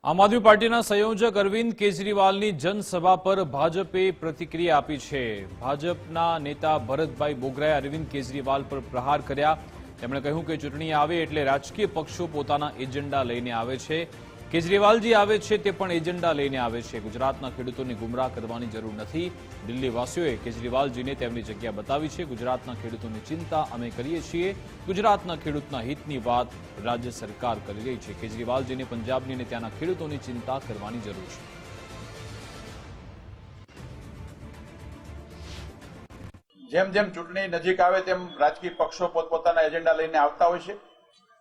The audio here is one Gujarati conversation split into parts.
આમ આદમી પાર્ટીના સંયોજક અરવિંદ કેજરીવાલની જનસભા પર ભાજપે પ્રતિક્રિયા આપી છે। ભાજપના નેતા ભરતભાઈ બોગરાએ અરવિંદ કેજરીવાલ પર પ્રહાર કર્યા। તેમણે કહ્યું કે ચૂંટણી આવે એટલે રાજકીય પક્ષો પોતાના એજન્ડા લઈને આવે છે। કેજરીવાલજી આવે છે તે પણ એજન્ડા લઈને આવે છે। ગુજરાતના ખેડૂતોને ગુમરાહ કરવાની જરૂર નથી। દિલ્હીવાસીઓએ કેજરીવાલજીને તેમની જગ્યા બતાવી છે। ગુજરાતના ખેડૂતોની ચિંતા અમે કરીએ છીએ। ગુજરાતના ખેડૂતના હિતની વાત રાજ્ય સરકાર કરી રહી છે। કેજરીવાલજીને પંજાબની અને ત્યાંના ખેડૂતોની ચિંતા કરવાની જરૂર છે। જેમ જેમ ચૂંટણી નજીક આવે તેમ રાજકીય પક્ષો પોતપોતાના એજન્ડા લઈને આવતા હોય છે,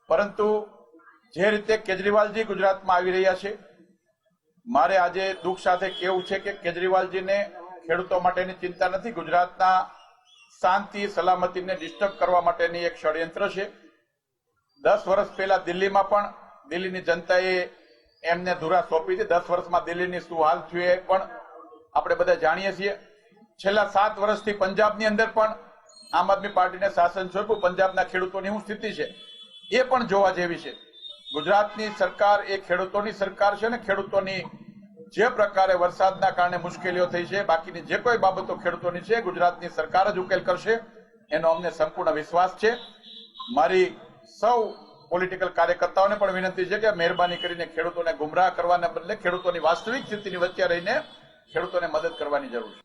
પરંતુ જે રીતે કેજરીવાલજી ગુજરાતમાં આવી રહ્યા છે, મારે આજે દુઃખ સાથે કહેવું છે કે કેજરીવાલજીને ખેડૂતો માટેની ચિંતા નથી। ગુજરાતના શાંતિ સલામતીને ડિસ્ટર્બ કરવા માટેની એક ષડયંત્ર છે। 10 વર્ષ પહેલા દિલ્હીમાં પણ દિલ્હીની જનતાએ એમને ધુરા સોંપી હતી। 10 વર્ષમાં દિલ્હીની શું હાલ થયું એ પણ આપણે બધા જાણીએ છીએ। છેલ્લા 7 વર્ષથી પંજાબની અંદર પણ આમ આદમી પાર્ટીને શાસન સોંપ્યું। પંજાબના ખેડૂતોની શું સ્થિતિ છે એ પણ જોવા જેવી છે। ગુજરાતની સરકાર એ ખેડૂતોની સરકાર છે ને ખેડૂતોની જે પ્રકારે વરસાદના કારણે મુશ્કેલીઓ થઈ છે, બાકીની જે કોઈ બાબતો ખેડૂતોની છે, ગુજરાતની સરકાર જ ઉકેલ કરશે એનો અમને સંપૂર્ણ વિશ્વાસ છે। મારી સૌ પોલિટિકલ કાર્યકર્તાઓને પણ વિનંતી છે કે મહેરબાની કરીને ખેડૂતોને ગુમરાહ કરવાના બદલે ખેડૂતોની વાસ્તવિક સ્થિતિની વચ્ચે રહીને ખેડૂતોને મદદ કરવાની જરૂર છે।